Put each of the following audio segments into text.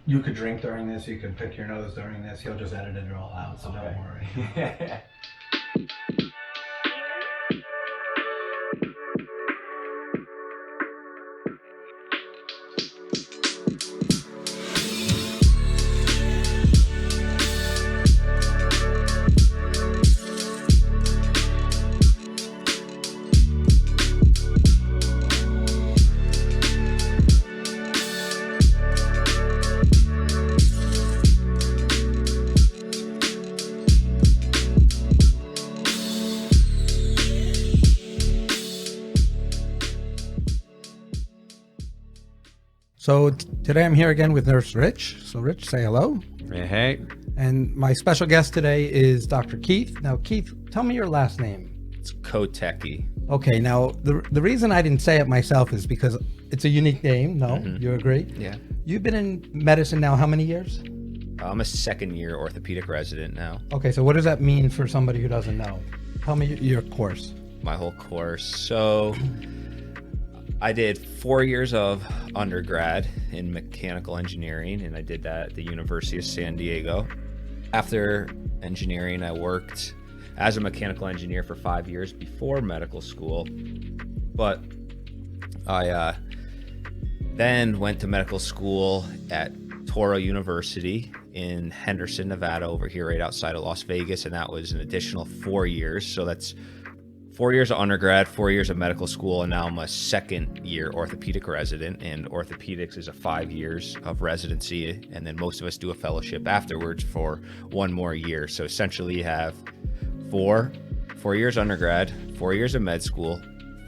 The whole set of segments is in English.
You could drink during this. You could pick your nose during this. He'll just edit it all out, so don't worry. So today I'm here again with Nurse Rich. So Rich, say hello. Hey. And my special guest today is Dr. Keith. Now, Keith, tell me your last name. It's Kotecki. Okay, now the reason I didn't say it myself is because it's a unique name. No, you agree? Yeah. You've been in medicine now how many years? I'm a second-year orthopedic resident now. Okay, so what does that mean for somebody who doesn't know? Tell me your course. My whole course. So I did 4 years of undergrad in mechanical engineering, and I did that at the University of San Diego. After engineering, I worked as a mechanical engineer for 5 years before medical school, but I then went to medical school at Toro University in Henderson, Nevada, over here right outside of Las Vegas, and that was an additional 4 years. So that's 4 years of undergrad, 4 years of medical school, and now I'm a second-year orthopedic resident, and orthopedics is a 5 years of residency, and then most of us do a fellowship afterwards for 1 more year. So essentially you have four years undergrad, 4 years of med school,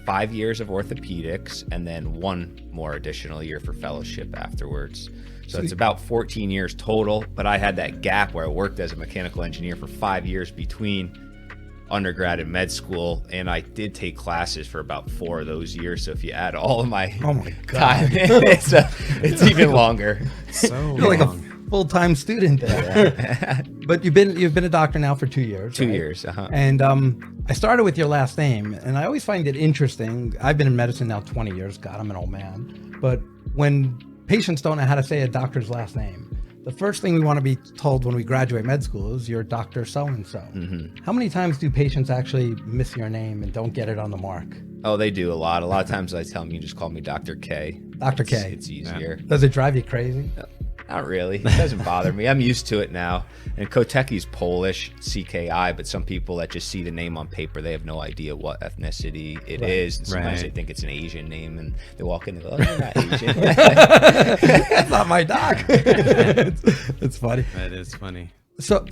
5 years of orthopedics, and then 1 more additional year for fellowship afterwards. So it's about 14 years total, but I had that gap where I worked as a mechanical engineer for 5 years between undergrad and med school, and I did take classes for about 4 of those years. So if you add all of my, time, it's even longer. So you're like a full-time student there. Yeah. But you've been a doctor now for 2 years. 2 right? years, And I started with your last name, and I always find it interesting. I've been in medicine now 20 years. God, I'm an old man. But when patients don't know how to say a doctor's last name, the first thing we want to be told when we graduate med school is you're Dr. So-and-so. How many times do patients actually miss your name and don't get it on the mark? Oh, they do a lot. A lot of times I tell them, you just call me Dr. K. Dr. K. It's easier. Yeah. Does it drive you crazy? Not really. It doesn't bother me. I'm used to it now. And Kotecki's Polish, CKI, but some people that just see the name on paper, they have no idea what ethnicity it is. And sometimes they think it's an Asian name, and they walk in and go, oh, you're not Asian. That's not my doc. It's funny. That is funny. So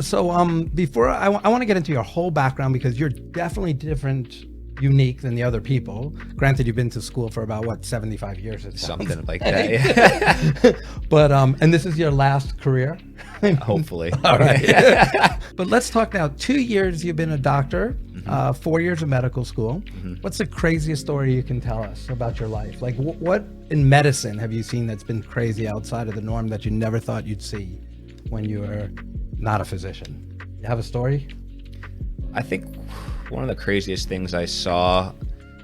before I want to get into your whole background, because you're definitely different, unique than the other people. Granted, you've been to school for about 75 years. Something like that. Yeah. But and this is your last career. Hopefully. All right. But let's talk now. 2 years you've been a doctor. 4 years of medical school. What's the craziest story you can tell us about your life? Like what in medicine have you seen that's been crazy outside of the norm that you never thought you'd see when you were not a physician? You have a story? I think one of the craziest things I saw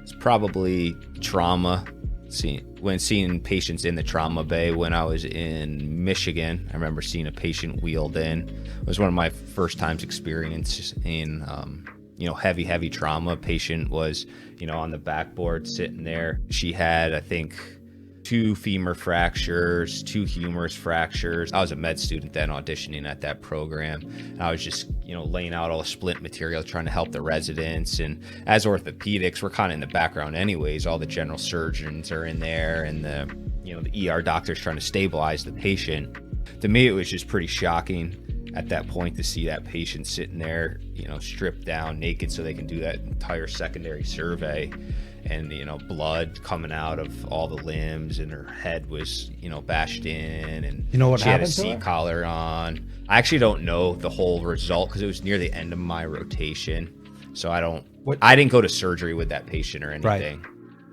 is probably trauma. Seeing patients in the trauma bay when I was in Michigan. I remember seeing a patient wheeled in. It was one of my first times experience in heavy trauma. Patient was, on the backboard sitting there. She had, I think, 2 femur fractures, 2 humerus fractures. I was a med student then auditioning at that program. And I was just, laying out all the splint material, trying to help the residents. And as orthopedics, we're kind of in the background anyways. All the general surgeons are in there, and the ER doctors trying to stabilize the patient. To me, it was just pretty shocking at that point to see that patient sitting there, stripped down naked so they can do that entire secondary survey. And blood coming out of all the limbs, and her head was bashed in, and what she had a happened to her? C-collar on. I actually don't know the whole result because it was near the end of my rotation, so I didn't go to surgery with that patient or anything.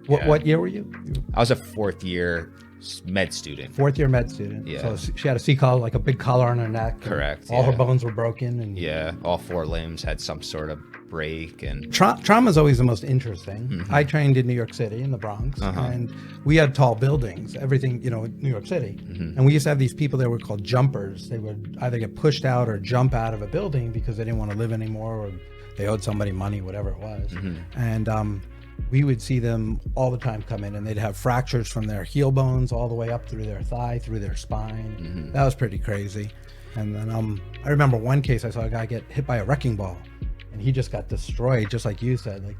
Right. What year were you? I was a 4th year med student. 4th year med student. Yeah. So she had a C-collar, like a big collar on her neck. Correct. All her bones were broken. And yeah, all 4 limbs had some sort of break. And trauma is always the most interesting. Mm-hmm. I trained in New York City in the Bronx, and we had tall buildings, everything, in New York City. And we used to have these people that were called jumpers. They would either get pushed out or jump out of a building because they didn't want to live anymore, or they owed somebody money, whatever it was. And we would see them all the time come in, and they'd have fractures from their heel bones all the way up through their thigh, through their spine. That was pretty crazy. And then I remember one case I saw a guy get hit by a wrecking ball, and he just got destroyed, just like you said, like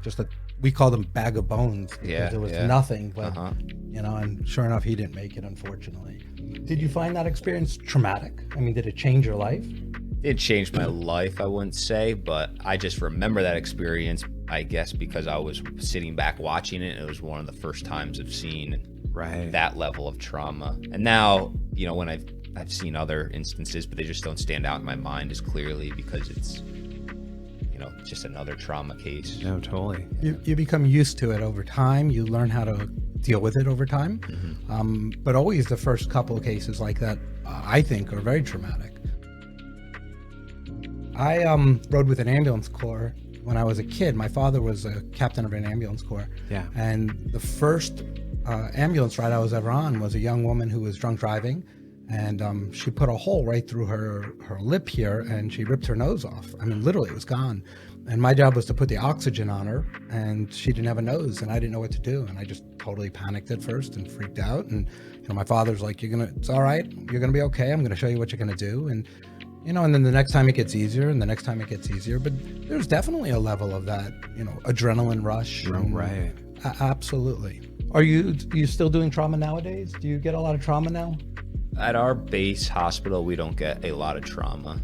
we called him bag of bones because it was nothing, but and sure enough, he didn't make it, unfortunately. Did you find that experience traumatic? I mean, did it change your life? It changed my life, I wouldn't say, but I just remember that experience, I guess, because I was sitting back watching it. It was one of the first times I've seen that level of trauma. And now, when I've seen other instances, but they just don't stand out in my mind as clearly because it's, just another trauma case. No, totally. You become used to it over time. You learn how to deal with it over time. But always the first couple of cases like that, I think, are very traumatic. I rode with an ambulance corps when I was a kid. My father was a captain of an ambulance corps. Yeah. And the first ambulance ride I was ever on was a young woman who was drunk driving, and she put a hole right through her lip here, and she ripped her nose off. I mean, literally, it was gone. And my job was to put the oxygen on her, and she didn't have a nose, and I didn't know what to do. And I just totally panicked at first and freaked out. And my father's like, it's all right. You're going to be okay. I'm going to show you what you're going to do. And and then the next time it gets easier, and the next time it gets easier. But there's definitely a level of that, adrenaline rush. Right. Absolutely. Are you still doing trauma nowadays? Do you get a lot of trauma now? At our base hospital, we don't get a lot of trauma.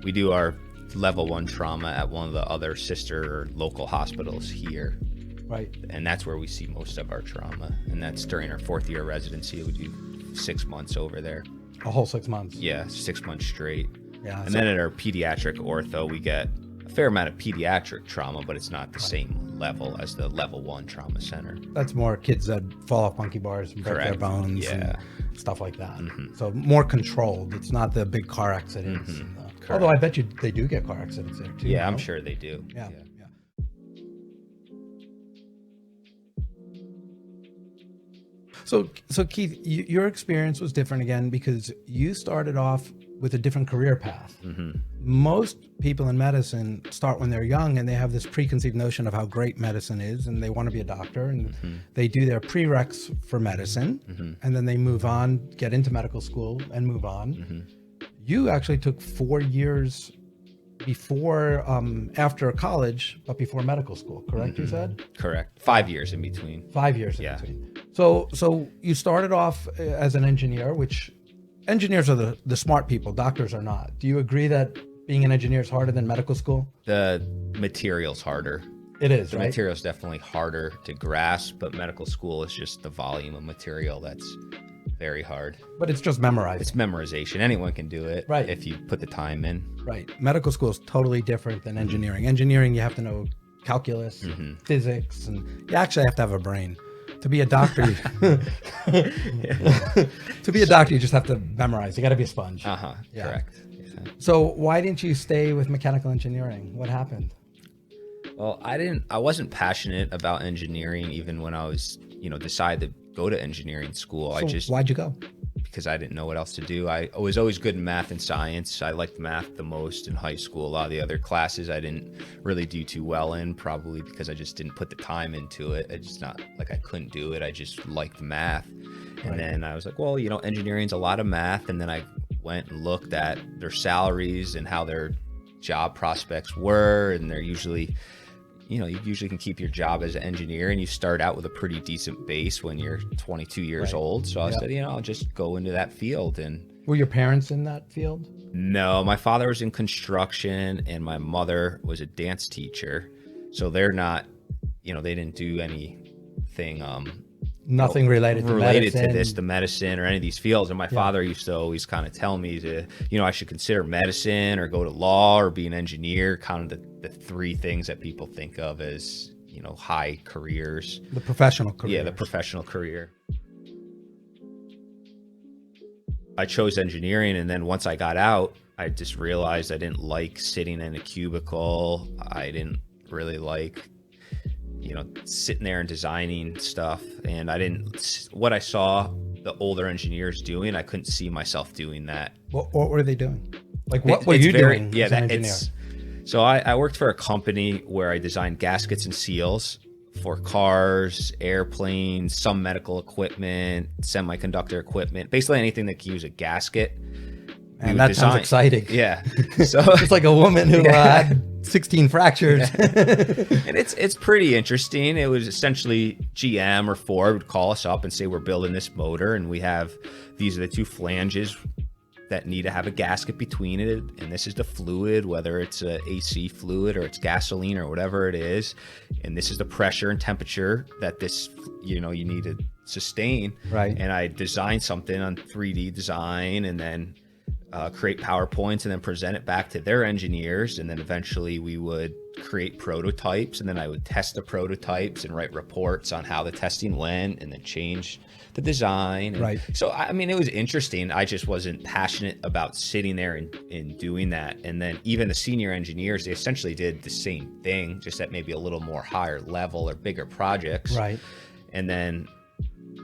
We do our level 1 trauma at one of the other sister or local hospitals here. Right. And that's where we see most of our trauma. And that's during our 4th year residency. We do 6 months over there. A whole 6 months? Yeah, 6 months straight. Yeah. And then at our pediatric ortho, we get a fair amount of pediatric trauma, but it's not the same level as the level 1 trauma center. That's more kids that fall off monkey bars and break their bones and stuff like that. So more controlled. It's not the big car accidents. Although I bet you they do get car accidents there too. Yeah, I'm sure they do. Yeah. So Keith, your experience was different again because you started off with a different career path. Most people in medicine start when they're young, and they have this preconceived notion of how great medicine is, and they want to be a doctor, and they do their prereqs for medicine, and then they move on, get into medical school, and move on. You actually took 4 years before, after college, but before medical school, correct? You said? Correct. 5 years in between. 5 years in between. So you started off as an engineer, which engineers are the smart people, doctors are not. Do you agree that being an engineer is harder than medical school? The material's harder. It is, The right? material's definitely harder to grasp, but medical school is just the volume of material that's very hard. But it's just memorizing. It's memorization. Anyone can do it, right, if you put the time in. Right. Medical school is totally different than engineering. Engineering, you have to know calculus, physics, and you actually have to have a brain. To be a doctor, you just have to memorize. You got to be a sponge. Correct. So why didn't you stay with mechanical engineering? What happened? Well, I wasn't passionate about engineering even when I was, decided to go to engineering school. So why'd you go? Because I didn't know what else to do. I was always good in math and science. I liked math the most in high school. A lot of the other classes I didn't really do too well in, probably because I just didn't put the time into it. It's not like I couldn't do it. I just liked math. And then I was like, well, engineering's a lot of math. And then I went and looked at their salaries and how their job prospects were. And they're usually, you usually can keep your job as an engineer, and you start out with a pretty decent base when you're 22 years old. So I said, I'll just go into that field. And were your parents in that field? No, my father was in construction and my mother was a dance teacher. So they're not, they didn't do anything, nothing related to medicine. to medicine or any of these fields. And my father used to always kind of tell me to, I should consider medicine or go to law or be an engineer, kind of the 3 things that people think of as, high careers. The professional career. Yeah, the professional career. I chose engineering, and then once I got out, I just realized I didn't like sitting in a cubicle. I didn't really like, sitting there and designing stuff. And what I saw the older engineers doing, I couldn't see myself doing that. What were they doing? Like, what were you doing as an engineer? So I worked for a company where I designed gaskets and seals for cars, airplanes, some medical equipment, semiconductor equipment, basically anything that can use a gasket. And that sounds exciting. Yeah. So it's like a woman who had 16 fractures. And it's pretty interesting. It was essentially GM or Ford would call us up and say, we're building this motor and these are the two flanges that need to have a gasket between it, and this is the fluid, whether it's a AC fluid or it's gasoline or whatever it is, and this is the pressure and temperature that this you need to sustain. Right. And I designed something on 3D design, and then create PowerPoints, and then present it back to their engineers, and then eventually we would create prototypes, and then I would test the prototypes and write reports on how the testing went, and then change the design. Right. So, I mean, it was interesting. I just wasn't passionate about sitting there and doing that. And then even the senior engineers, they essentially did the same thing, just at maybe a little more higher level or bigger projects. Right. And then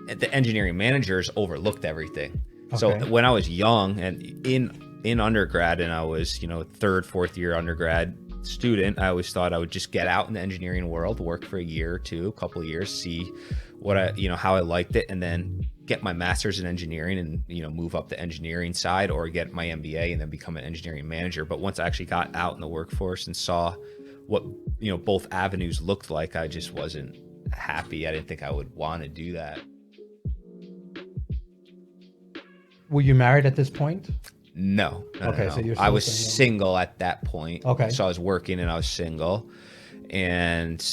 the engineering managers overlooked everything. Okay. So when I was young and in undergrad, and I was, third, fourth year undergrad student, I always thought I would just get out in the engineering world, work for a year or two, a couple of years, see what how I liked it, and then get my master's in engineering and, move up the engineering side, or get my MBA and then become an engineering manager. But once I actually got out in the workforce and saw what, both avenues looked like, I just wasn't happy. I didn't think I would want to do that. Were you married at this point? No. Okay, no. so you're I was single single at that point. Okay. So I was working and I was single, and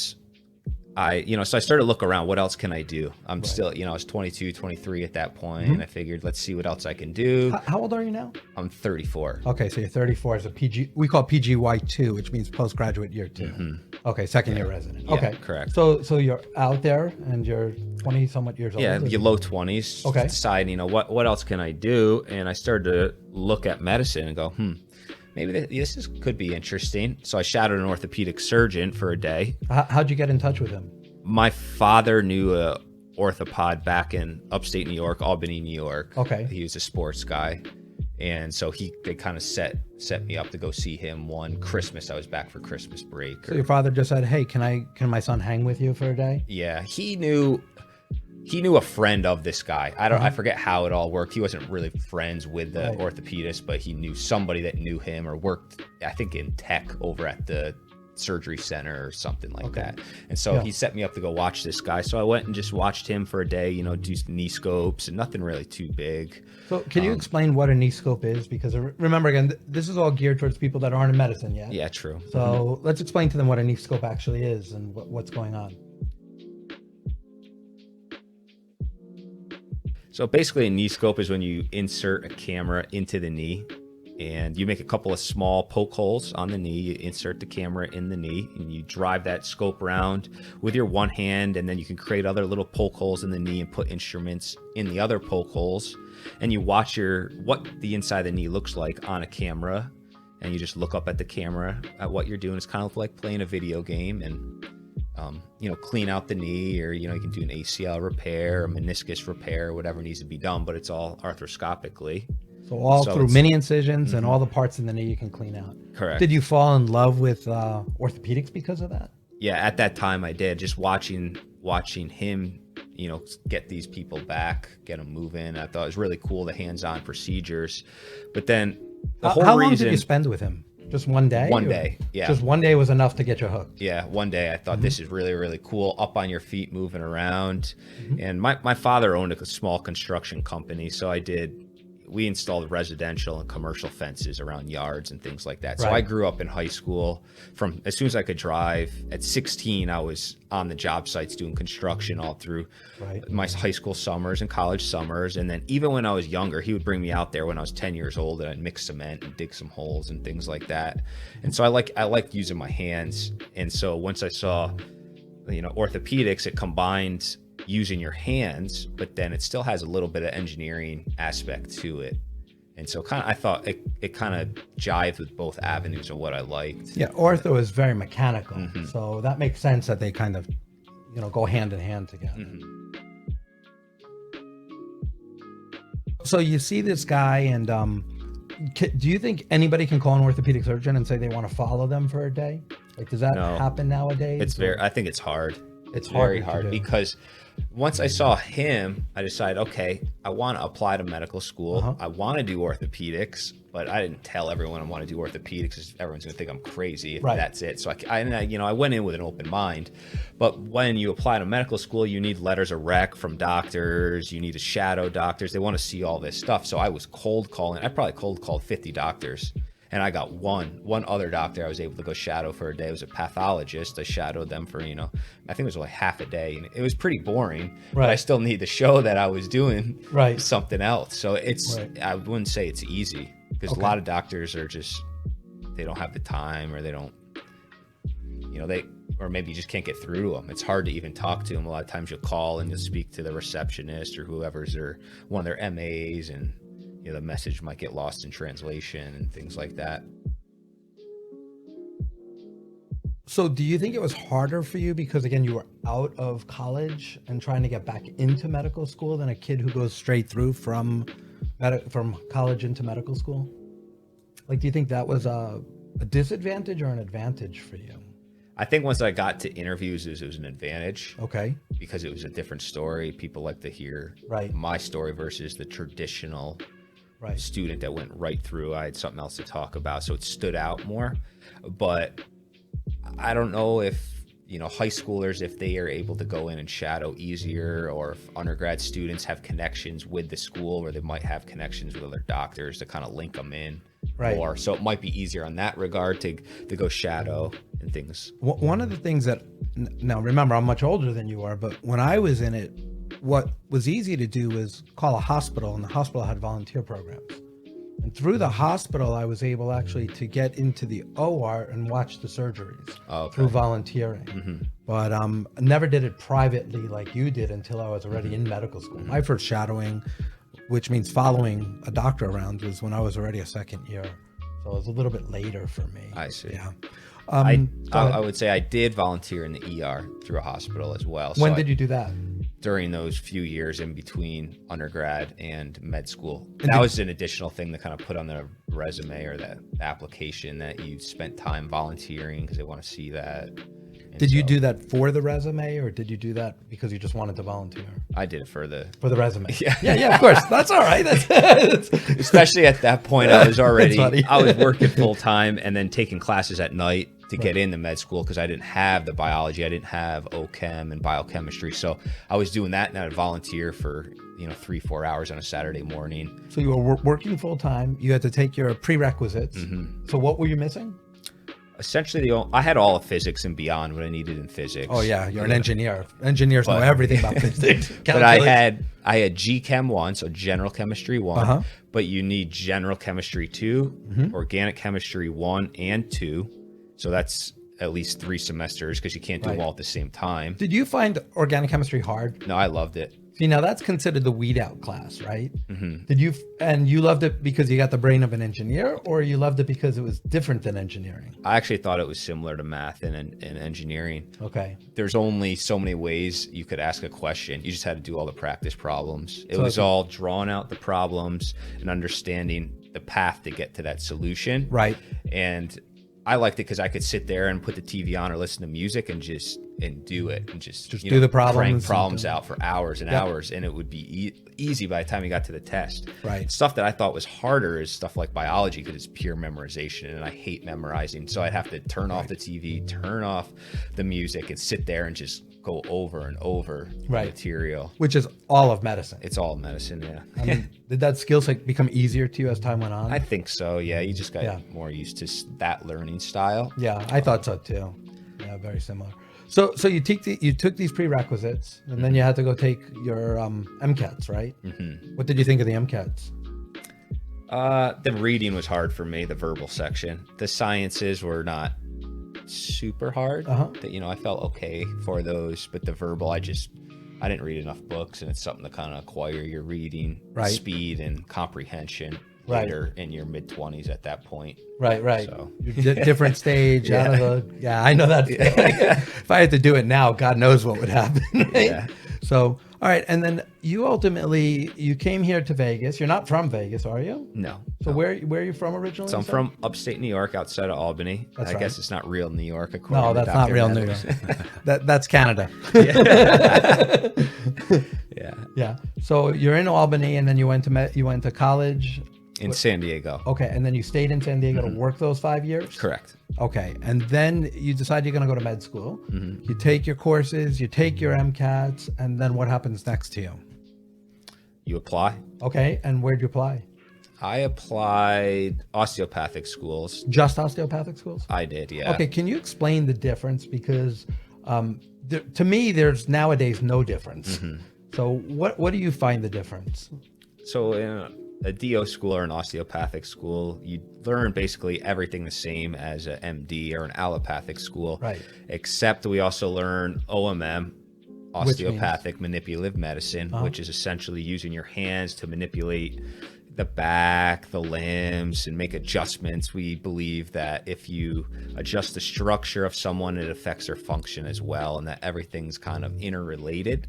I started to look around. What else can I do? I'm still, I was 22, 23 at that point, and I figured, let's see what else I can do. How old are you now? I'm 34. Okay, so you're 34 as a PG. We call it PGY2, which means postgraduate year 2. Mm-hmm. Okay, second year resident. Yeah, okay, correct. So you're out there and you're 20 somewhat years old. Yeah, your low 20s. Okay. Deciding, what else can I do? And I started to look at medicine and go, maybe this could be interesting. So I shadowed an orthopedic surgeon for a day. How'd you get in touch with him? My father knew a orthopod back in upstate New York, Albany, New York. Okay. He was a sports guy. And so they kind of set me up to go see him one Christmas. I was back for Christmas break. So your father just said, "Hey, can my son hang with you for a day?" Yeah, he knew a friend of this guy. I forget how it all worked. He wasn't really friends with the orthopedist, but he knew somebody that knew him or worked, I think, in tech over at the surgery center or something like that. And so he set me up to go watch this guy. So I went and just watched him for a day, do knee scopes and nothing really too big. So can you explain what a knee scope is? Because remember, again, this is all geared towards people that aren't in medicine yet. Yeah, true. So let's explain to them what a knee scope actually is and what's going on. So basically a knee scope is when you insert a camera into the knee, and you make a couple of small poke holes on the knee. You insert the camera in the knee and you drive that scope around with your one hand, and then you can create other little poke holes in the knee and put instruments in the other poke holes, and you watch what the inside of the knee looks like on a camera, and you just look up at the camera at what you're doing. It's kind of like playing a video game, and clean out the knee, or you can do an ACL repair, a meniscus repair, whatever needs to be done, but it's all arthroscopically. So through mini incisions and all the parts in the knee you can clean out. Correct. Did you fall in love with orthopedics because of that? Yeah, at that time I did. Just watching him, get these people back, get them moving. I thought it was really cool, the hands-on procedures. But then how long did you spend with him? Just one day? One day, yeah. Just one day was enough to get you hooked? Yeah, one day I thought this is really, really cool. Up on your feet, moving around. And my father owned a small construction company, so we installed residential and commercial fences around yards and things like that. So I grew up in high school. From as soon as I could drive, at 16, I was on the job sites doing construction all through my high school summers and college summers. And then even when I was younger, he would bring me out there when I was 10 years old, and I'd mix cement and dig some holes and things like that. And so I liked using my hands. And so once I saw, orthopedics, it combined using your hands, but then it still has a little bit of engineering aspect to it. And so I thought it kind of jived with both avenues of what I liked. Yeah, ortho is very mechanical, so that makes sense that they kind of, go hand in hand together. So you see this guy, and do you think anybody can call an orthopedic surgeon and say they want to follow them for a day? Like, does that happen nowadays? I think it's hard. It's very hard because once I saw him, I decided, okay, I want to apply to medical school. I want to do orthopedics, but I didn't tell everyone I want to do orthopedics because everyone's going to think I'm crazy if that's it. So I went in with an open mind. But when you apply to medical school, you need letters of rec from doctors. You need to shadow doctors. They want to see all this stuff. So I was cold calling. I probably cold called 50 doctors. And I got one other doctor I was able to go shadow for a day. It was a pathologist. I shadowed them for, I think it was like half a day. And it was pretty boring, but I still need to show that I was doing something else. So I wouldn't say it's easy because a lot of doctors are just, they don't have the time, or they don't, or maybe you just can't get through to them. It's hard to even talk to them. A lot of times you'll call and you'll speak to the receptionist or whoever's one of their MAs, and the message might get lost in translation and things like that. So do you think it was harder for you because, again, you were out of college and trying to get back into medical school than a kid who goes straight through from college into medical school? Like, do you think that was a disadvantage or an advantage for you? I think once I got to interviews, it was an advantage. Okay. Because it was a different story. People like to hear my story versus the traditional student that went right through. I had something else to talk about, so it stood out more. But I don't know if high schoolers, if they are able to go in and shadow easier, or if undergrad students have connections with the school, or they might have connections with other doctors to kind of link them in more. So it might be easier on that regard to go shadow and things. One of the things that, now remember, I'm much older than you are, but when I was in it, what was easy to do was call a hospital, and the hospital had volunteer programs. And through the hospital, I was able actually to get into the OR and watch the surgeries through volunteering. But I never did it privately like you did until I was already in medical school. My first shadowing, which means following a doctor around, was when I was already a second year. So it was a little bit later for me. I see. Yeah. I would say I did volunteer in the ER through a hospital as well. When did you do that? During those few years in between undergrad and med school. That was an additional thing to kind of put on the resume or that application, that you spent time volunteering, because they want to see that. Did you do that for the resume, or did you do that because you just wanted to volunteer? I did it for the resume. Yeah, of course. That's all right. That's especially at that point, I was working full time and then taking classes at night to get into med school, because I didn't have the biology. I didn't have OChem and biochemistry. So I was doing that, and I'd volunteer for 3-4 hours on a Saturday morning. So you were working full time. You had to take your prerequisites. So what were you missing? Essentially, I had all of physics and beyond what I needed in physics. Oh yeah, you're an engineer. Engineers know everything about physics. But I had G-Chem 1, so general chemistry 1, but you need general chemistry 2, organic chemistry 1 and 2. So that's at least 3 semesters, because you can't do them all at the same time. Did you find organic chemistry hard? No, I loved it. See, now that's considered the weed out class, right? Did you loved it because you got the brain of an engineer, or you loved it because it was different than engineering? I actually thought it was similar to math and engineering. Okay. There's only so many ways you could ask a question. You just had to do all the practice problems. It was all drawing out the problems and understanding the path to get to that solution. Right. And I liked it because I could sit there and put the TV on or listen to music and do it and just do the problems, crank problems out for hours and hours, and it would be easy by the time you got to the test. Right. Stuff that I thought was harder is stuff like biology, because it's pure memorization, and I hate memorizing. So I'd have to turn off the TV, turn off the music, and sit there and just go over and over the material. Which is all of medicine. It's all medicine, yeah. I mean, did that skill set become easier to you as time went on? I think so, yeah. You just got more used to that learning style. Yeah, I thought so too. Yeah, very similar. So you took these prerequisites, and then you had to go take your MCATs, right? What did you think of the MCATs? The reading was hard for me, the verbal section. The sciences were not super hard. I felt okay for those, but the verbal, I didn't read enough books, and it's something to kind of acquire your reading speed and comprehension. Right. later in your mid-20s at that point. Right. So. You're different stage. Out of the, I know that. If I had to do it now, God knows what would happen. Right? Yeah. So, all right. And then you came here to Vegas. You're not from Vegas, are you? No. So where are you from originally? So I'm from upstate New York, outside of Albany. That's I right. guess it's not real New York. No, that's not real New York. That's Canada. Yeah. Yeah. So you're in Albany, and then you went to college In San Diego. Okay, and then you stayed in San Diego to work those 5 years? Correct. Okay, and then you decide you're going to go to med school. You take your courses, you take your MCATs, and then what happens next to you? You apply. Okay, and where'd you apply? I applied osteopathic schools. Just osteopathic schools? I did, yeah. Okay, can you explain the difference? Because to me, there's nowadays no difference. So what do you find the difference? So in a DO school or an osteopathic school, you learn basically everything the same as an MD or an allopathic school. Right. Except we also learn OMM, osteopathic manipulative medicine, which is essentially using your hands to manipulate the back, the limbs, and make adjustments. We believe that if you adjust the structure of someone, it affects their function as well, and that everything's kind of interrelated.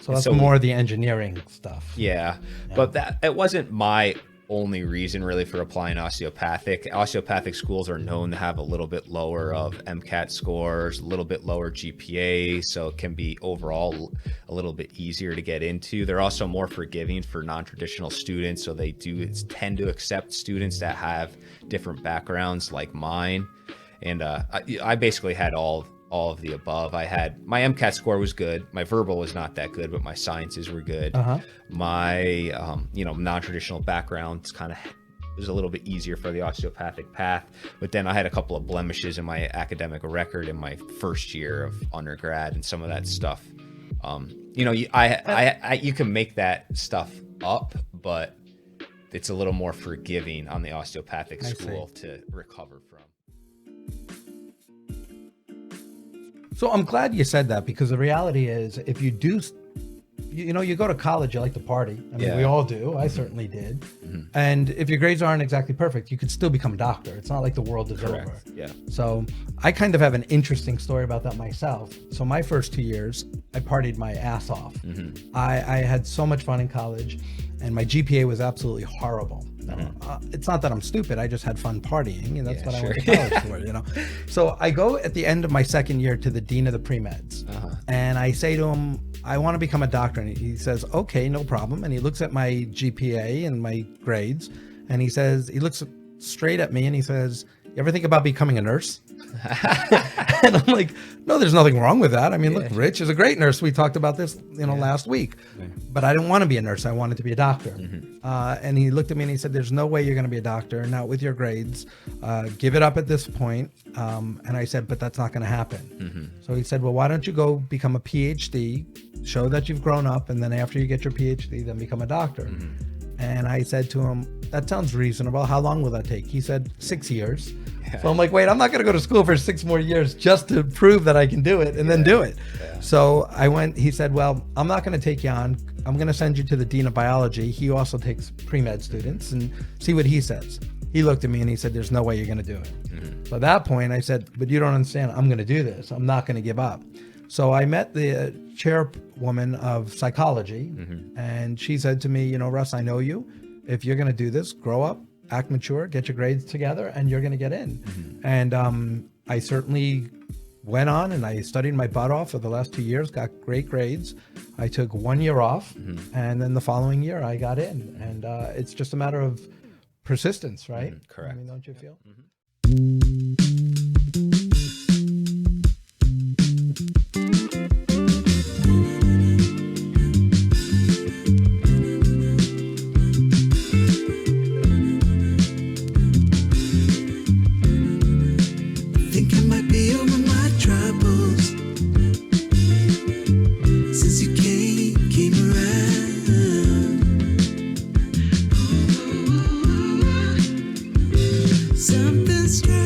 So that's more the engineering stuff. Yeah, but it wasn't my only reason really for applying osteopathic. Osteopathic schools are known to have a little bit lower of MCAT scores, a little bit lower GPA, so it can be overall a little bit easier to get into. They're also more forgiving for non-traditional students, so they do tend to accept students that have different backgrounds like mine. And I basically had all of the above. I had my MCAT score was good. My verbal was not that good, but my sciences were good. My non-traditional background kind of was a little bit easier for the osteopathic path. But then I had a couple of blemishes in my academic record in my first year of undergrad and some of that stuff. You can make that stuff up, but it's a little more forgiving on the osteopathic school to recover from. So I'm glad you said that, because the reality is, if you do, you go to college, you like to party. I mean, we all do. I certainly did. And if your grades aren't exactly perfect, you could still become a doctor. It's not like the world is over. Yeah. So I kind of have an interesting story about that myself. So my first 2 years, I partied my ass off. I had so much fun in college, and my GPA was absolutely horrible. It's not that I'm stupid. I just had fun partying, and that's what I went to college for, So I go at the end of my second year to the dean of the pre-meds, and I say to him, I want to become a doctor. And he says, okay, no problem. And he looks at my GPA and my grades, and he looks straight at me and he says, you ever think about becoming a nurse? And I'm like, no, there's nothing wrong with that. I mean, look, Rich is a great nurse. We talked about this, last week, but I didn't want to be a nurse. I wanted to be a doctor. And he looked at me and he said, there's no way you're going to be a doctor, not with your grades. Give it up at this point. And I said, but that's not going to happen. So he said, well, why don't you go become a PhD, show that you've grown up, and then after you get your PhD, then become a doctor. And I said to him, that sounds reasonable. How long will that take? He said 6 years. So I'm like, wait, I'm not going to go to school for 6 more years just to prove that I can do it and then do it. So I went, he said, well, I'm not going to take you on. I'm going to send you to the dean of biology. He also takes pre-med students, and see what he says. He looked at me and he said, there's no way you're going to do it. So at that point I said, but you don't understand. I'm going to do this. I'm not going to give up. So I met the chairwoman of psychology, and she said to me, Russ, I know you. If you're going to do this, grow up, act mature, get your grades together, and you're going to get in. And I certainly went on and I studied my butt off for the last 2 years, got great grades. I took 1 year off, and then the following year I got in. And it's just a matter of persistence, right? Correct. I mean, don't you feel? Something strange.